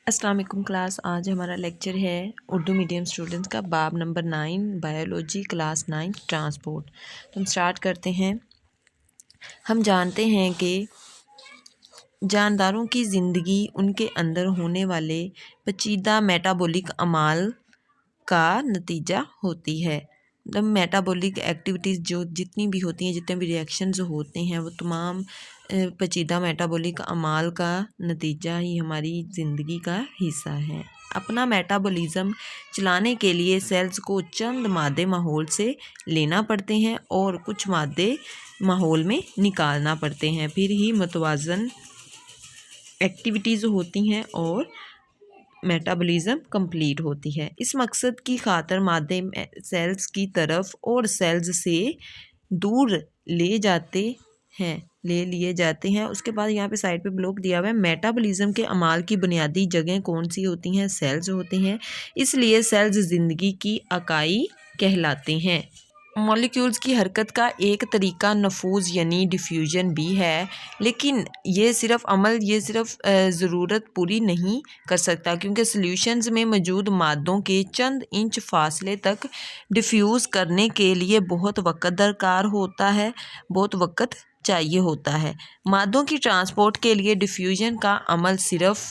السلام علیکم کلاس، آج ہمارا لیکچر ہے اردو میڈیم اسٹوڈنٹس کا باب نمبر 9 بایولوجی کلاس 9 ٹرانسپورٹ۔ تو ہم سٹارٹ کرتے ہیں۔ ہم جانتے ہیں کہ جانداروں کی زندگی ان کے اندر ہونے والے پیچیدہ میٹابولک اعمال کا نتیجہ ہوتی ہے۔ میٹابولک ایکٹیویٹیز جو جتنی بھی ہوتی ہیں، جتنے بھی ریئیکشنز ہوتے ہیں، وہ تمام پیچیدہ میٹابولک اعمال کا نتیجہ ہی ہماری زندگی کا حصہ ہے۔ اپنا میٹابولزم چلانے کے لیے سیلز کو چند مادے ماحول سے لینا پڑتے ہیں اور کچھ مادے ماحول میں نکالنا پڑتے ہیں، پھر ہی متوازن ایکٹیویٹیز ہوتی ہیں اور میٹابولزم کمپلیٹ ہوتی ہے۔ اس مقصد کی خاطر مادے سیلز کی طرف اور سیلز سے دور لے لیے جاتے ہیں۔ اس کے بعد یہاں پہ سائڈ پہ بلاک دیا ہوا ہے۔ میٹابولزم کے اعمال کی بنیادی جگہیں کون سی ہوتی ہیں؟ سیلز ہوتے ہیں، اس لیے سیلز زندگی کی اکائی کہلاتے ہیں۔ مالیکیولز کی حرکت کا ایک طریقہ نفوذ یعنی ڈیفیوژن بھی ہے، لیکن یہ صرف ضرورت پوری نہیں کر سکتا، کیونکہ سلیوشنز میں موجود مادوں کے چند انچ فاصلے تک ڈیفیوز کرنے کے لیے بہت وقت درکار ہوتا ہے، بہت وقت چاہیے ہوتا ہے۔ مادوں کی ٹرانسپورٹ کے لیے ڈیفیوژن کا عمل صرف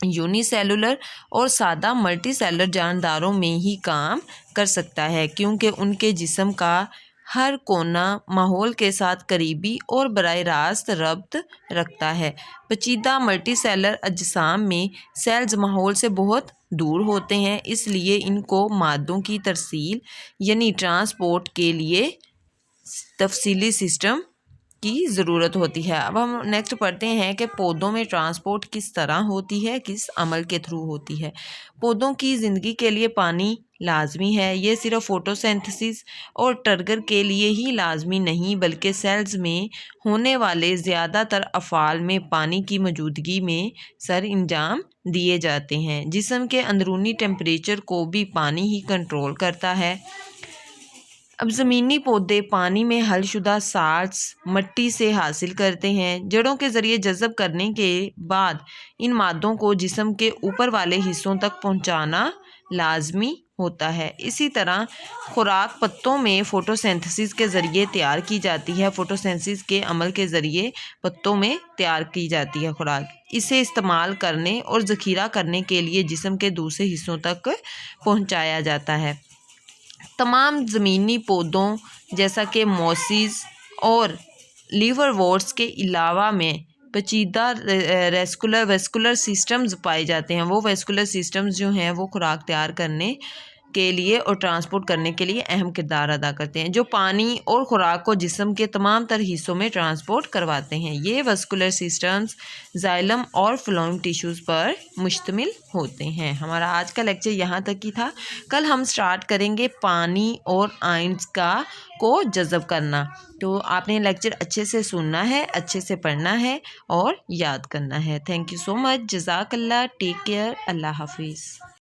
یونی سیلولر اور سادہ ملٹی سیلولر جانداروں میں ہی کام کر سکتا ہے، کیونکہ ان کے جسم کا ہر کونا ماحول کے ساتھ قریبی اور براہ راست ربط رکھتا ہے۔ پیچیدہ ملٹی سیلولر اجسام میں سیلز ماحول سے بہت دور ہوتے ہیں، اس لیے ان کو مادوں کی ترسیل یعنی ٹرانسپورٹ کے لیے تفصیلی سسٹم کی ضرورت ہوتی ہے۔ اب ہم نیکسٹ پڑھتے ہیں کہ پودوں میں ٹرانسپورٹ کس طرح ہوتی ہے، کس عمل کے تھرو ہوتی ہے۔ پودوں کی زندگی کے لیے پانی لازمی ہے۔ یہ صرف فوٹوسینتھسس اور ٹرگر کے لیے ہی لازمی نہیں، بلکہ سیلز میں ہونے والے زیادہ تر افعال میں پانی کی موجودگی میں سر انجام دیے جاتے ہیں۔ جسم کے اندرونی ٹیمپریچر کو بھی پانی ہی کنٹرول کرتا ہے۔ اب زمینی پودے پانی میں حل شدہ سالٹس مٹی سے حاصل کرتے ہیں، جڑوں کے ذریعے جذب کرنے کے بعد ان مادوں کو جسم کے اوپر والے حصوں تک پہنچانا لازمی ہوتا ہے۔ اسی طرح خوراک پتوں میں فوٹوسینتھسس کے ذریعے تیار کی جاتی ہے۔ فوٹوسینتھسس کے عمل کے ذریعے پتوں میں تیار کی جاتی ہے خوراک۔ اسے استعمال کرنے اور ذخیرہ کرنے کے لیے جسم کے دوسرے حصوں تک پہنچایا جاتا ہے۔ تمام زمینی پودوں جیسا کہ موسز اور لیور وورٹس کے علاوہ میں پیچیدہ ویسکولر سسٹمز پائے جاتے ہیں۔ وہ ویسکولر سسٹمز جو ہیں وہ خوراک تیار کرنے کے لیے اور ٹرانسپورٹ کرنے کے لیے اہم کردار ادا کرتے ہیں، جو پانی اور خوراک کو جسم کے تمام تر حصوں میں ٹرانسپورٹ کرواتے ہیں۔ یہ ویسکولر سسٹمز زائلم اور فلوئم ٹیشوز پر مشتمل ہوتے ہیں۔ ہمارا آج کا لیکچر یہاں تک ہی تھا۔ کل ہم سٹارٹ کریں گے پانی اور آئنز کو جذب کرنا۔ تو آپ نے لیکچر اچھے سے سننا ہے، اچھے سے پڑھنا ہے اور یاد کرنا ہے۔ تھینک یو سو مچ، جزاک اللہ، ٹیک کیئر، اللہ حافظ۔